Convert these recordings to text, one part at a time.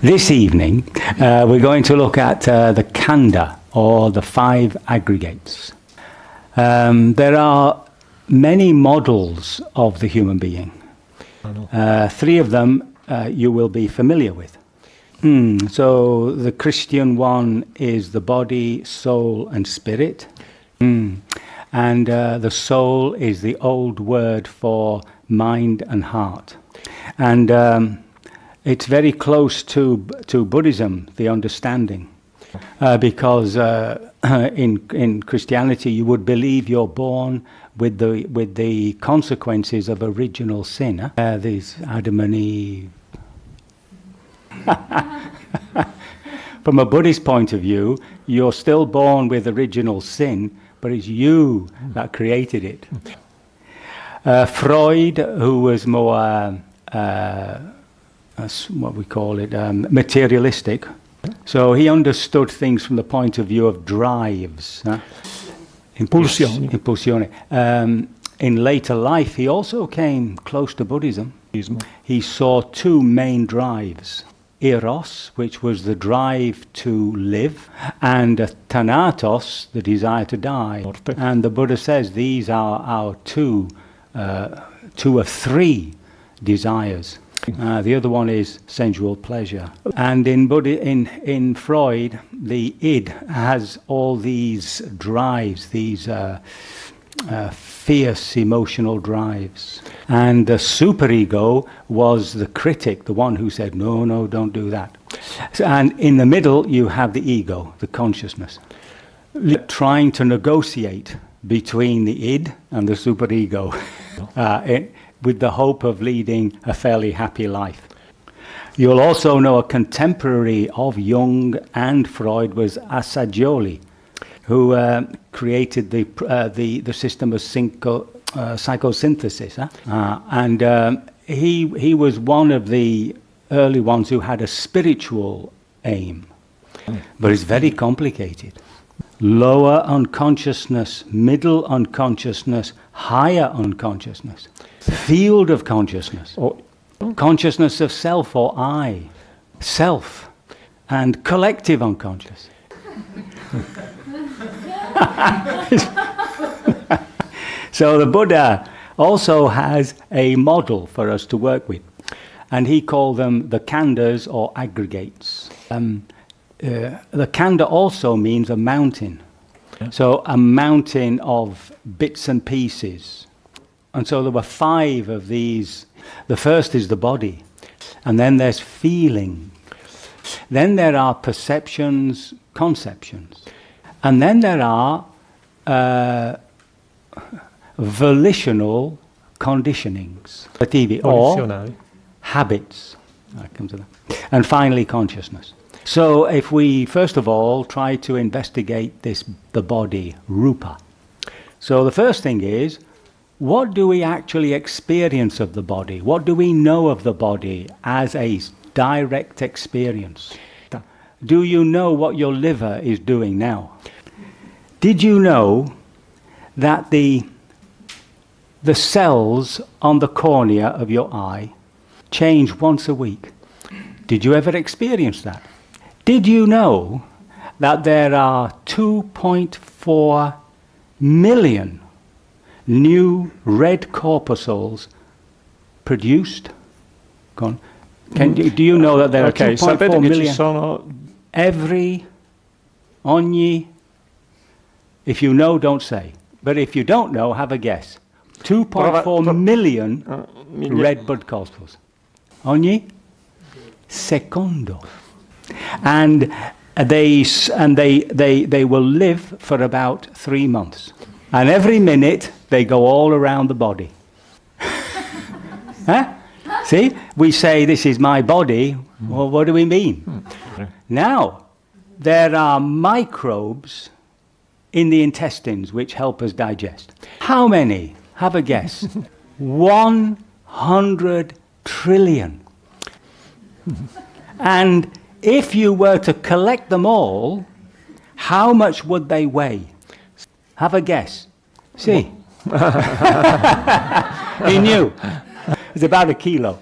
This evening, we're going to look at the Khanda, or the 5 aggregates. There are many models of the human being. 3 of them you will be familiar with. So the Christian one is the body, soul and spirit. And the soul is the old word for mind and heart. And it's very close to Buddhism, the understanding. Because in Christianity you would believe you're born with the consequences of original sin. These Adam and Eve. From a Buddhist point of view, you're still born with original sin, but it's you that created it. Freud, who was more what we call it, materialistic. So he understood things from the point of view of drives. Impulsioni. In later life, he also came close to Buddhism. He saw 2 main drives. Eros, which was the drive to live, and Thanatos, the desire to die. And the Buddha says these are our 2 of 3 desires. The other one is sensual pleasure. And in Freud, the id has all these drives, these fierce emotional drives. And the superego was the critic, the one who said, no, don't do that. And in the middle, you have the ego, the consciousness, trying to negotiate between the id and the superego. With the hope of leading a fairly happy life. You'll also know a contemporary of Jung and Freud was Assagioli, who created the system of psychosynthesis. And he was one of the early ones who had a spiritual aim, but it's very complicated. Lower unconsciousness, middle unconsciousness, higher unconsciousness, field of consciousness, or consciousness of self or I, self, and collective unconscious. So the Buddha also has a model for us to work with, and he called them the Khandas, or aggregates. The Khanda also means a mountain. So a mountain of bits and pieces. And so there were 5 of these. The first is the body. And then there's feeling. Then there are perceptions, conceptions. And then there are volitional conditionings, or habits. I'll come to that. And finally, consciousness. So if we, first of all, try to investigate the body, rupa. So the first thing is, what do we actually experience of the body? What do we know of the body as a direct experience? Do you know what your liver is doing now? Did you know that the cells on the cornea of your eye change once a week? Did you ever experience that? Did you know that there are 2.4 million new red corpuscles produced? Do you know that there are 2.4 million? Every, ogni, if you know, don't say. But if you don't know, have a guess. 2.4 million red blood corpuscles. Ogni secondo. And they will live for about 3 months. And every minute they go all around the body. See, we say this is my body. Well, what do we mean? Now, there are microbes in the intestines which help us digest. How many? Have a guess. 100 trillion. And if you were to collect them all, how much would they weigh? Have a guess. See? He knew. It's about 1 kilo.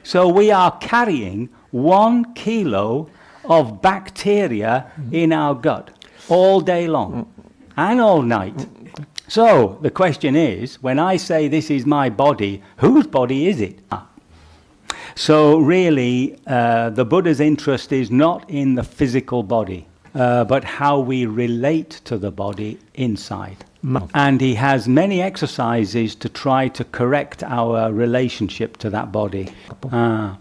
So we are carrying 1 kilo of bacteria in our gut all day long and all night. So the question is, when I say this is my body, whose body is it? So really, the Buddha's interest is not in the physical body, but how we relate to the body inside. And he has many exercises to try to correct our relationship to that body. And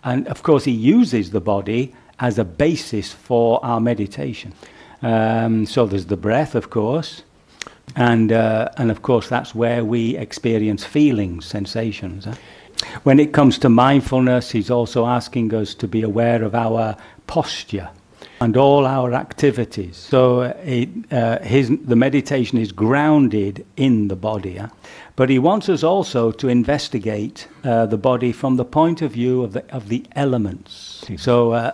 of course he uses the body as a basis for our meditation. So there's the breath, of course, and of course that's where we experience feelings, sensations. When it comes to mindfulness, he's also asking us to be aware of our posture and all our activities. So the meditation is grounded in the body. But he wants us also to investigate the body from the point of view of the elements. So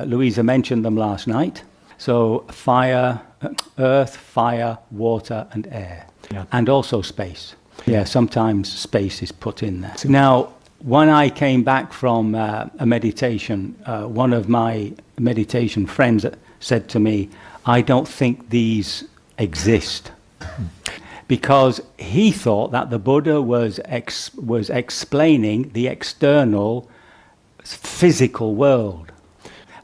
Louisa mentioned them last night. So fire, earth, fire, water and air. Yeah. And also space. Yeah, sometimes space is put in there. Now, when I came back from a meditation, one of my meditation friends said to me, I don't think these exist. Because he thought that the Buddha was explaining the external physical world.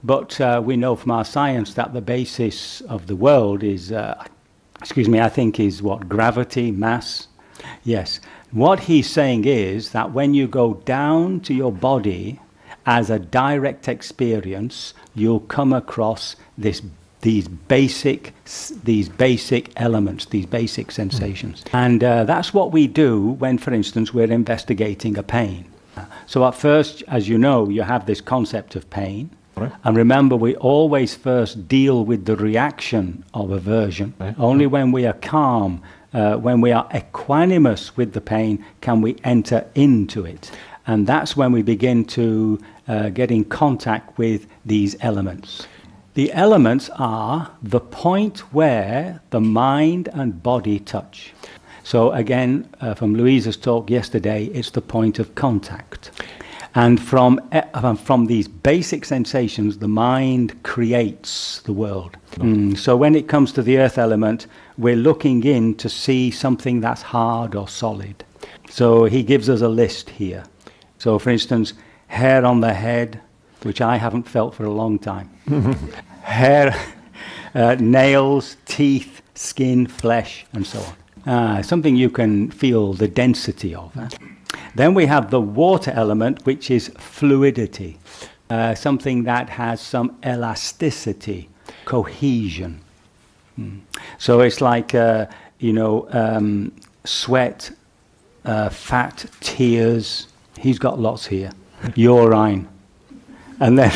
But we know from our science that the basis of the world is, I think is what? Gravity, mass? Yes. What he's saying is that when you go down to your body as a direct experience, you'll come across these basic elements, these basic sensations. And that's what we do when, for instance, we're investigating a pain. So at first, as you know, you have this concept of pain. Right. And remember, we always first deal with the reaction of aversion. Right. Only when we are calm, when we are equanimous with the pain, can we enter into it. And that's when we begin to get in contact with these elements. The elements are the point where the mind and body touch. So again, from Louisa's talk yesterday, it's the point of contact. And from these basic sensations, the mind creates the world. So when it comes to the earth element, we're looking in to see something that's hard or solid. So he gives us a list here. So for instance, hair on the head, which I haven't felt for a long time. Hair, nails, teeth, skin, flesh, and so on. Something you can feel the density of. Then we have the water element, which is fluidity, something that has some elasticity, cohesion. So it's like, sweat, fat, tears. He's got lots here. Urine. And then,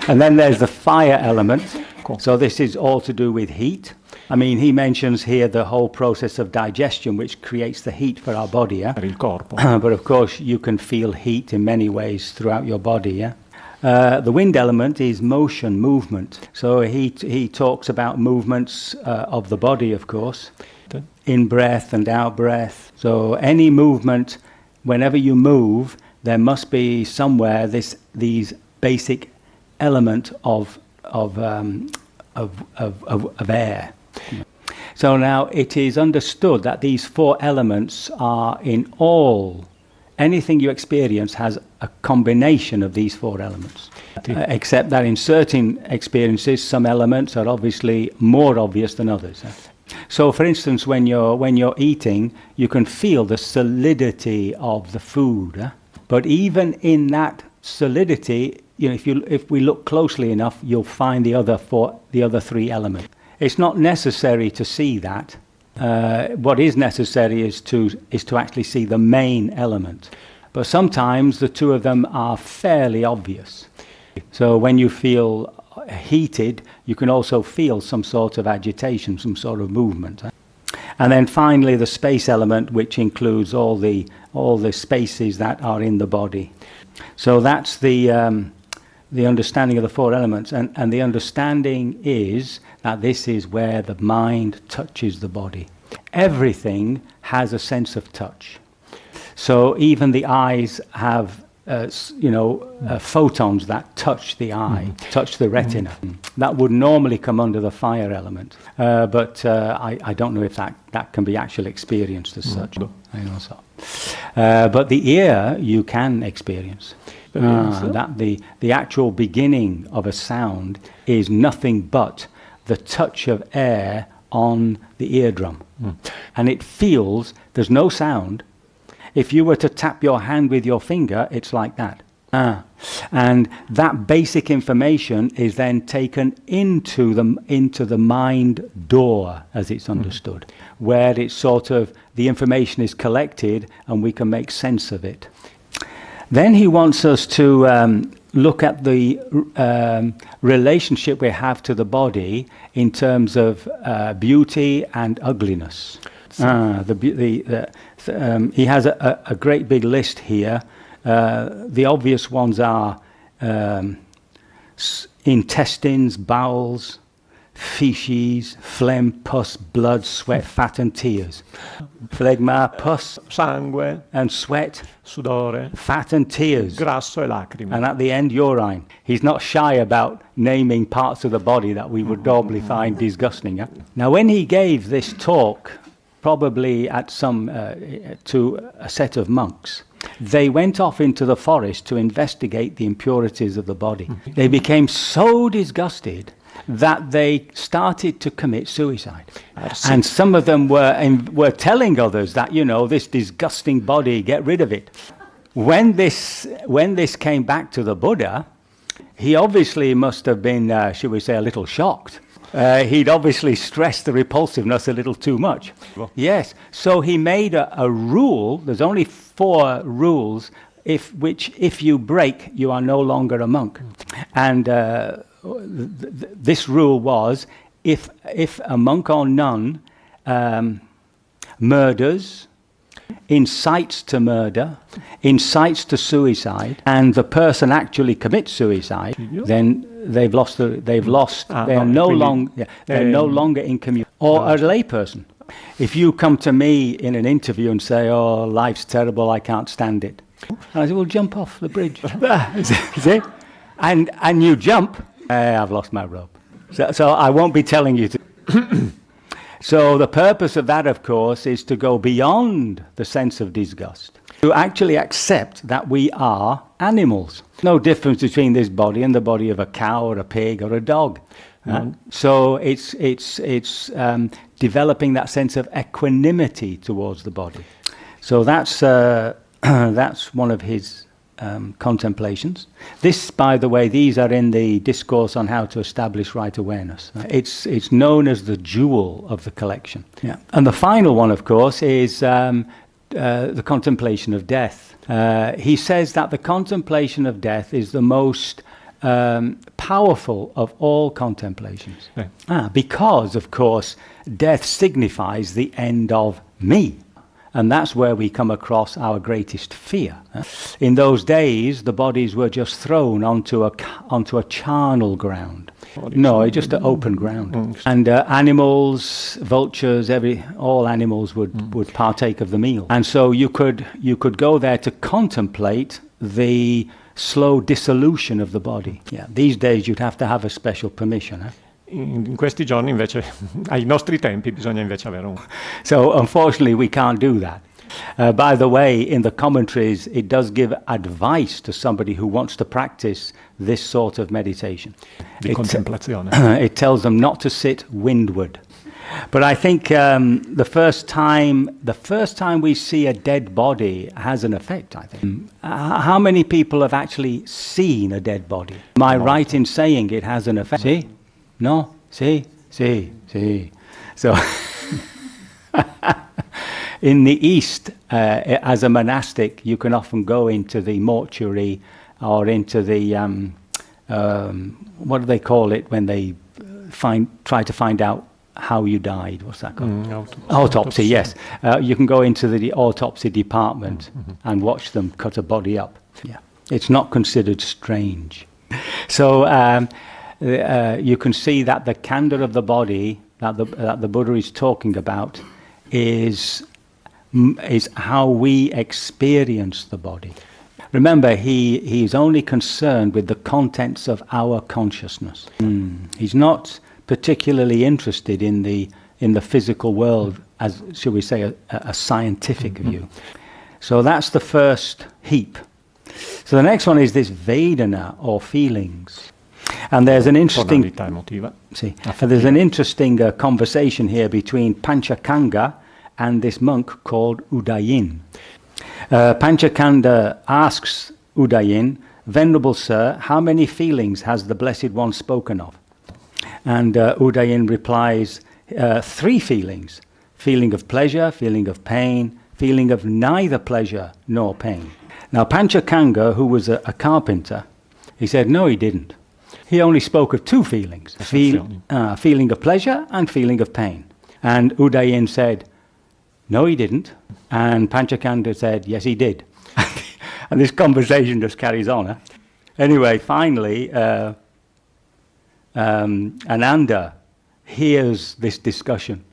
and then there's the fire element. Cool. So this is all to do with heat. I mean, he mentions here the whole process of digestion, which creates the heat for our body. Yeah? But of course, you can feel heat in many ways throughout your body. Yeah? The wind element is motion, movement. So he talks about movements of the body, of course, in breath and out breath. So any movement, whenever you move, there must be somewhere these basic element of air. So now it is understood that these 4 elements are in all. Anything you experience has a combination of these 4 elements. Except that in certain experiences, some elements are obviously more obvious than others. So, for instance, when you're eating, you can feel the solidity of the food. But even in that solidity, if we look closely enough, you'll find the other 3 elements. It's not necessary to see that. What is necessary is to actually see the main element. But sometimes the 2 of them are fairly obvious. So when you feel heated, you can also feel some sort of agitation, some sort of movement. And then finally the space element, which includes all the spaces that are in the body. So that's the understanding of the 4 elements, and the understanding is that this is where the mind touches the body. Everything has a sense of touch. So even the eyes have, photons that touch the eye, touch the retina. That would normally come under the fire element. But I don't know if that can be actually experienced as such. But the ear you can experience. That the actual beginning of a sound is nothing but the touch of air on the eardrum. And it feels, there's no sound. If you were to tap your hand with your finger, it's like that. And that basic information is then taken into the mind door, as it's understood, where it's sort of, the information is collected and we can make sense of it. Then he wants us to look at the relationship we have to the body in terms of beauty and ugliness. He has a great big list here. The obvious ones are intestines, bowels, feces, phlegm, pus, blood, sweat, fat and tears. Phlegma, pus, sangue, and sweat, sudore, fat and tears. grasso e lacrime. And at the end, urine. He's not shy about naming parts of the body that we would normally find disgusting. Now, when he gave this talk, probably at to a set of monks, they went off into the forest to investigate the impurities of the body. They became so disgusted that they started to commit suicide. And some of them were telling others that, this disgusting body, get rid of it. When this came back to the Buddha, he obviously must have been, should we say, a little shocked. He'd obviously stressed the repulsiveness a little too much. Yes, so he made a rule. There's only 4 rules if you break, you are no longer a monk. And this rule was, if a monk or nun murders, incites to murder, incites to suicide, and the person actually commits suicide, then they're no longer in community. Or a lay person. If you come to me in an interview and say, "Oh, life's terrible, I can't stand it," and I say, "Well, jump off the bridge." See? And you jump. I've lost my rope. So I won't be telling you to. So the purpose of that, of course, is to go beyond the sense of disgust, to actually accept that we are animals. No difference between this body and the body of a cow or a pig or a dog. So it's developing that sense of equanimity towards the body. So that's one of his contemplations. This, by the way, these are in the discourse on how to establish right awareness. It's known as the jewel of the collection. Yeah. And the final one, of course, is the contemplation of death. He says that the contemplation of death is the most powerful of all contemplations. Right. Because, of course, death signifies the end of me. And that's where we come across our greatest fear. In those days, the bodies were just thrown onto a charnel ground. No, just an open ground. And animals, vultures, all animals would partake of the meal. And so you could go there to contemplate the slow dissolution of the body. Yeah. These days you'd have to have a special permission. In questi giorni invece, ai nostri tempi, bisogna invece avere un... So unfortunately we can't do that. By the way, in the commentaries it does give advice to somebody who wants to practice this sort of meditation. Contemplazione. It tells them not to sit windward. But I think the first time we see a dead body has an effect, I think. How many people have actually seen a dead body? Am I right in saying it has an effect? See? No? See? So, in the East, as a monastic, you can often go into the mortuary or into the, what do they call it when they try to find out how you died? What's that called? Autopsy, yes. You can go into the autopsy department and watch them cut a body up. Yeah, it's not considered strange. So you can see that the Khanda of the body that the Buddha is talking about is is how we experience the body. Remember, he is only concerned with the contents of our consciousness. He's not particularly interested in the physical world as, shall we say, a scientific view. So that's the first heap. So the next one is this Vedana, or feelings. And there's an interesting conversation here between Panchakanga and this monk called Udayin. Panchakanda asks Udayin, "Venerable Sir, how many feelings has the Blessed One spoken of?" And Udayin replies, 3 feelings: feeling of pleasure, feeling of pain, feeling of neither pleasure nor pain. Now Panchakanga, who was a carpenter, he said, no, he didn't. He only spoke of 2 feelings, feeling of pleasure and feeling of pain. And Udayin said, no, he didn't. And Panchakanda said, yes, he did. And this conversation just carries on. Huh? Anyway, finally, Ananda hears this discussion.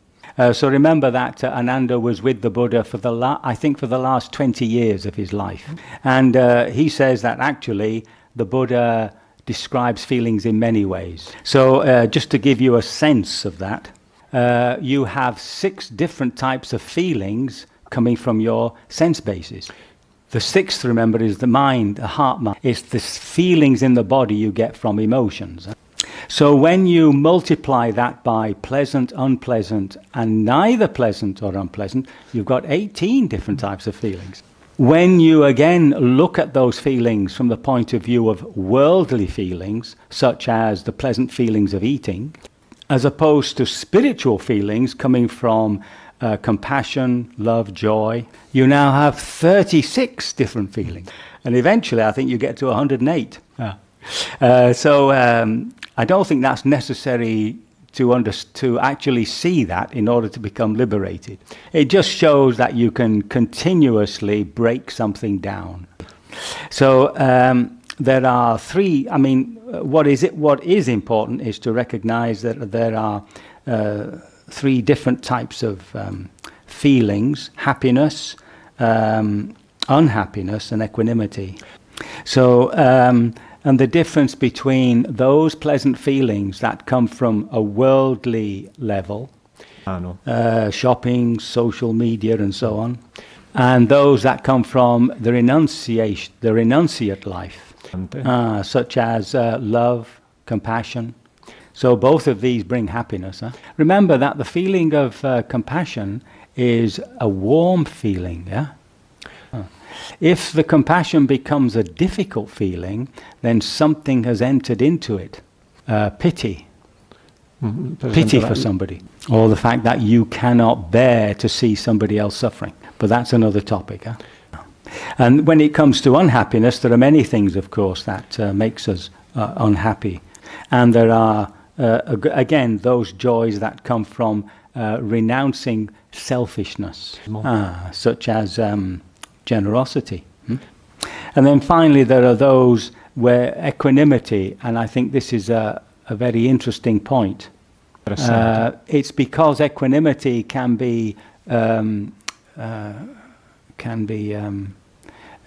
So remember that Ananda was with the Buddha for the last 20 years of his life. And he says that actually the Buddha describes feelings in many ways. So just to give you a sense of that, you have 6 different types of feelings coming from your sense bases. The 6th, remember, is the mind, the heart mind. It's the feelings in the body you get from emotions. So when you multiply that by pleasant, unpleasant, and neither pleasant or unpleasant, you've got 18 different types of feelings. When you again look at those feelings from the point of view of worldly feelings, such as the pleasant feelings of eating, as opposed to spiritual feelings coming from compassion, love, joy, you now have 36 different feelings. And eventually I think you get to 108. I don't think that's necessary to actually see that in order to become liberated. It just shows that you can continuously break something down. So there are 3, what is important is to recognize that there are 3 different types of feelings: happiness, unhappiness, and equanimity. So and the difference between those pleasant feelings that come from a worldly level, shopping, social media, and so on, and those that come from the renunciate life, such as love, compassion. So both of these bring happiness. Remember that the feeling of compassion is a warm feeling, yeah? If the compassion becomes a difficult feeling, then something has entered into it. Pity. Pity for somebody. Or the fact that you cannot bear to see somebody else suffering. But that's another topic. Huh? And when it comes to unhappiness, there are many things, of course, that makes us unhappy. And there are, again, those joys that come from renouncing selfishness, such as generosity. And then finally there are those where equanimity, and I think this is a very interesting point. It's because equanimity can be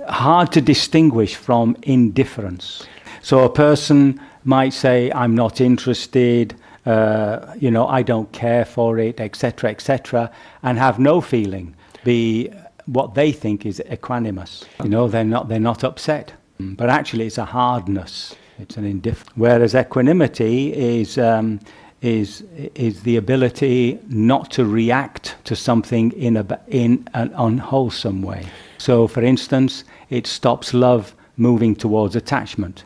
hard to distinguish from indifference. So a person might say, I'm not interested, I don't care for it, etc., and have no feeling, be what they think is equanimous. They're not upset. But actually it's a hardness, it's an indifference. Whereas equanimity is the ability not to react to something in an unwholesome way. So for instance, it stops love moving towards attachment,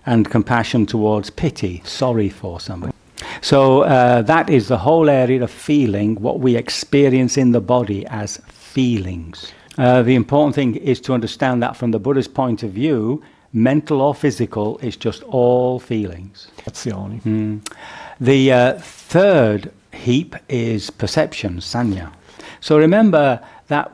and compassion towards pity, sorry for somebody. So that is the whole area of feeling, what we experience in the body as feelings. The important thing is to understand that from the Buddha's point of view, mental or physical, is just all feelings. The third heap is perception, sanya. So remember that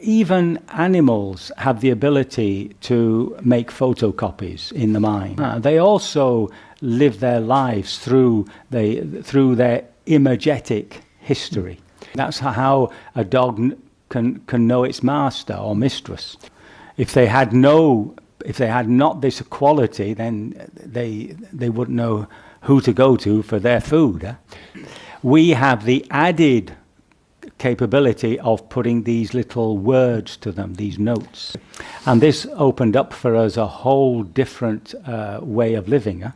even animals have the ability to make photocopies in the mind. They also live their lives through their imagetic history. That's how a dog can know its master or mistress. If they had not this quality, then they wouldn't know who to go to for their food. We have the added capability of putting these little words to them, these notes. And this opened up for us a whole different way of living.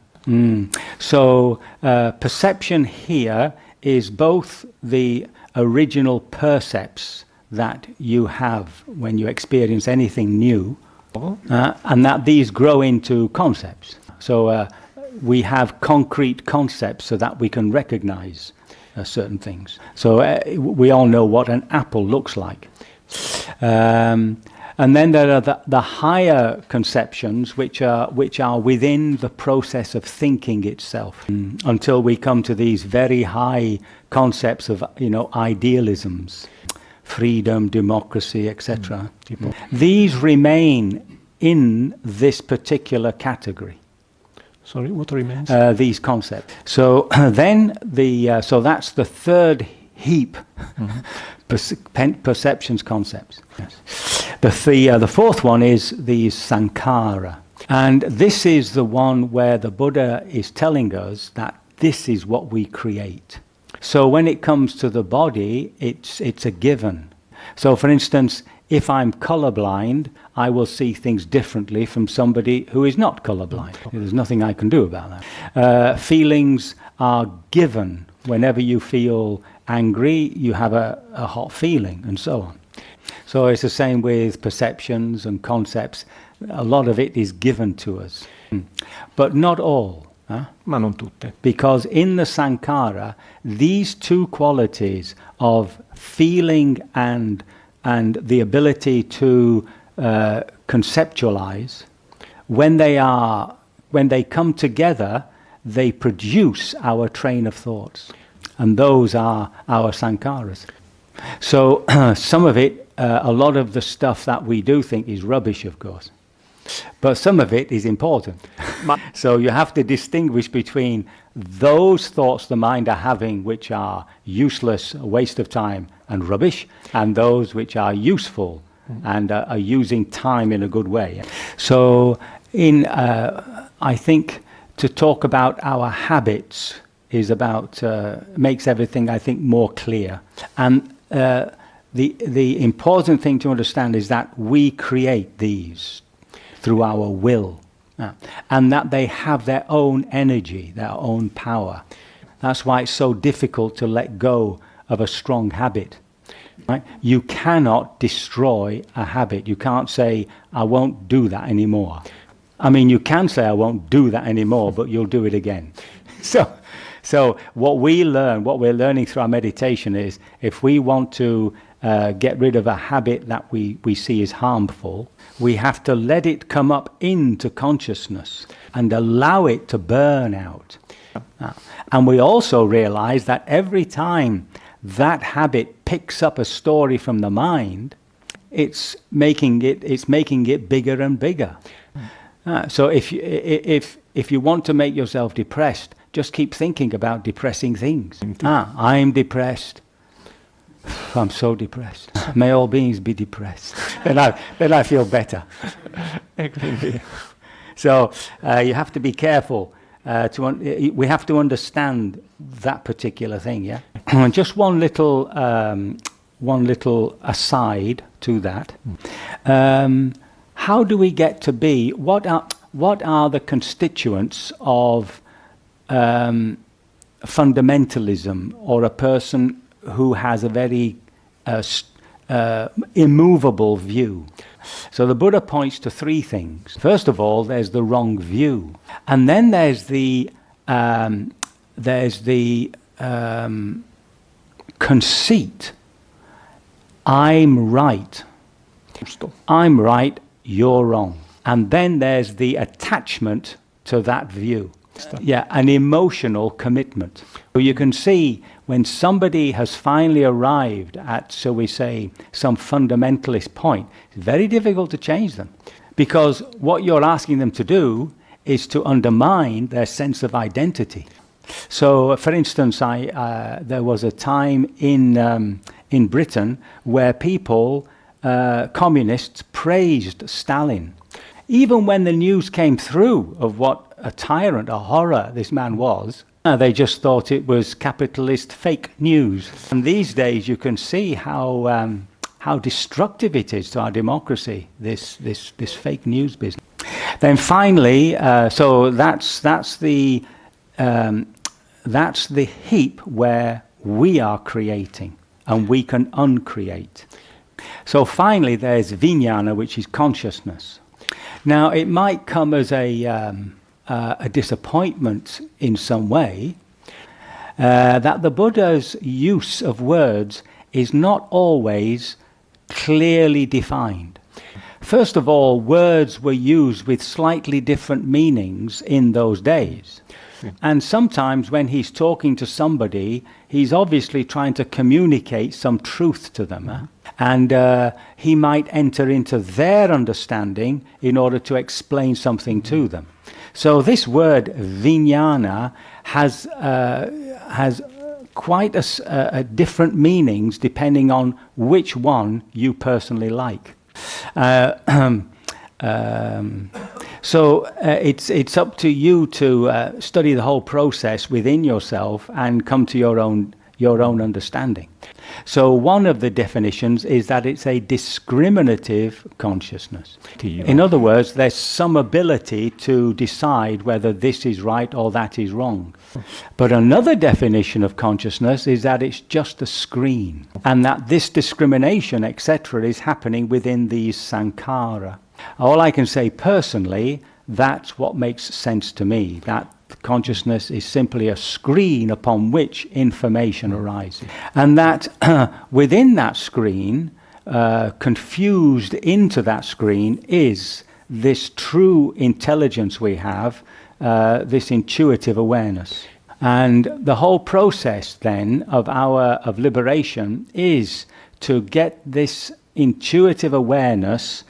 So perception here is both the original percepts that you have when you experience anything new, and that these grow into concepts. So we have concrete concepts so that we can recognize certain things. So we all know what an apple looks like. And then there are the higher conceptions which are within the process of thinking itself, until we come to these very high concepts of idealisms, freedom, democracy, etc. These remain in this particular category. Sorry, what remains? These concepts. So then so that's the third heap. Perceptions, concepts. Yes. The fourth one is the sankhara, and this is the one where the Buddha is telling us that this is what we create. So when it comes to the body, it's a given. So for instance, if I'm colorblind, I will see things differently from somebody who is not colorblind. There's nothing I can do about that. Feelings are given. Whenever you feel angry, you have a hot feeling, and so on. So it's the same with perceptions and concepts. A lot of it is given to us, but not all. Ma non tutte. Because in the sankhara, these two qualities of feeling and the ability to conceptualize, when they come together, they produce our train of thoughts, and those are our sankharas. So some of it, a lot of the stuff that we do think is rubbish, of course, but some of it is important. So you have to distinguish between those thoughts the mind are having which are useless, a waste of time and rubbish, and those which are useful and are using time in a good way. So I think to talk about our habits is about makes everything, I think, more clear. And the important thing to understand is that we create these through our will, and that they have their own energy, their own power. That's why it's so difficult to let go of a strong habit. Right? You cannot destroy a habit. You can't say, I won't do that anymore. I mean, you can say, I won't do that anymore, but you'll do it again. So what we're learning through our meditation is, if we want to get rid of a habit that we see as harmful, we have to let it come up into consciousness and allow it to burn out. And we also realize that every time that habit picks up a story from the mind, it's making it bigger and bigger. So if you want to make yourself depressed, just keep thinking about depressing things. I'm depressed. I'm so depressed. May all beings be depressed. Then I feel better. So you have to be careful. We have to understand that particular thing. Yeah. And just one little aside to that. How do we get to be? What are the constituents of fundamentalism, or a person who has a very immovable view? So the Buddha points to three things. First of all, there's the wrong view, and then there's the conceit. I'm right. I'm right. You're wrong. And then there's the attachment to that view. Yeah, an emotional commitment. So you can see when somebody has finally arrived at, so we say, some fundamentalist point, it's very difficult to change them, because what you're asking them to do is to undermine their sense of identity. So, for instance, there was a time in in Britain where people, communists, praised Stalin. Even when the news came through of what a tyrant, a horror this man was, they just thought it was capitalist fake news. And these days you can see how destructive it is to our democracy, this fake news business. Then finally, so that's the heap where we are creating, and we can uncreate. So finally, there's vijnana, which is consciousness. Now, it might come as a disappointment in some way that the Buddha's use of words is not always clearly defined. First of all, words were used with slightly different meanings in those days. And sometimes when he's talking to somebody, he's obviously trying to communicate some truth to them. And he might enter into their understanding in order to explain something to them. So this word vijnana has quite a different meanings depending on which one you personally like. So it's up to you to study the whole process within yourself and come to your own understanding. So one of the definitions is that it's a discriminative consciousness. In other words, there's some ability to decide whether this is right or that is wrong. But another definition of consciousness is that it's just a screen, and that this discrimination, etc., is happening within these sankhara. All I can say personally, that's what makes sense to me, that consciousness is simply a screen upon which information arises. And that within that screen, confused into that screen, is this true intelligence we have, this intuitive awareness. And the whole process then of liberation is to get this intuitive awareness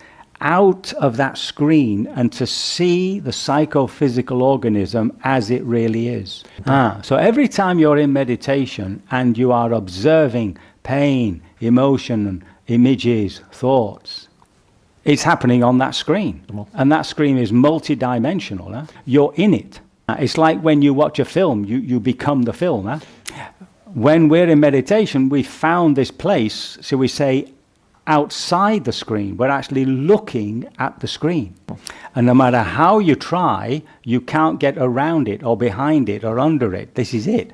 out of that screen and to see the psychophysical organism as it really is. So every time you're in meditation and you are observing pain, emotion, images, thoughts, it's happening on that screen. And that screen is multidimensional. You're in it. It's like when you watch a film, you become the film. When we're in meditation, we found this place, so we say, outside the screen. We're actually looking at the screen. And no matter how you try, you can't get around it or behind it or under it. This is it.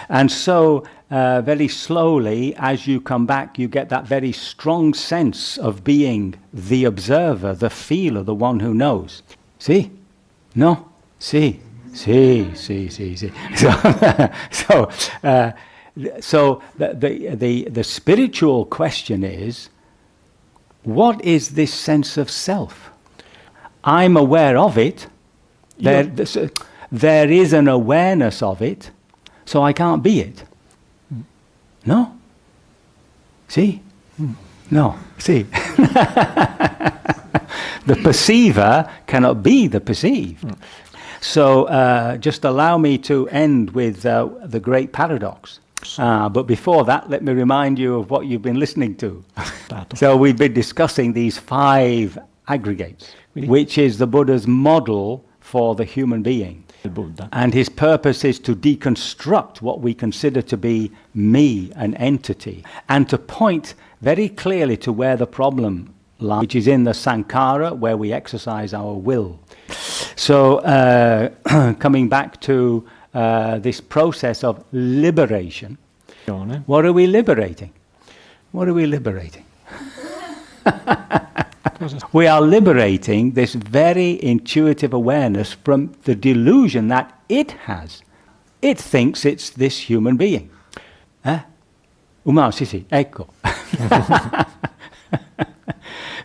And so very slowly, as you come back, you get that very strong sense of being the observer, the feeler, the one who knows. See? No? See? See. So the spiritual question is, what is this sense of self? I'm aware of it. There is an awareness of it, so I can't be it. No? See? No. See? The perceiver cannot be the perceived. So just allow me to end with the great paradox. But before that, let me remind you of what you've been listening to. So we've been discussing these 5 aggregates, which is the Buddha's model for the human being. And his purpose is to deconstruct what we consider to be me, an entity, and to point very clearly to where the problem lies, which is in the sankhara, where we exercise our will. So coming back to this process of liberation, what are we liberating? What are we liberating? We are liberating this very intuitive awareness from the delusion that it has. It thinks it's this human being. Sì, ecco.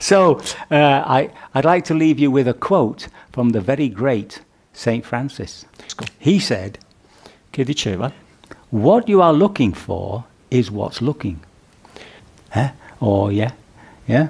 So I'd like to leave you with a quote from the very great Saint Francis. He said, che diceva, what you are looking for is what's looking. Oh, yeah? Yeah?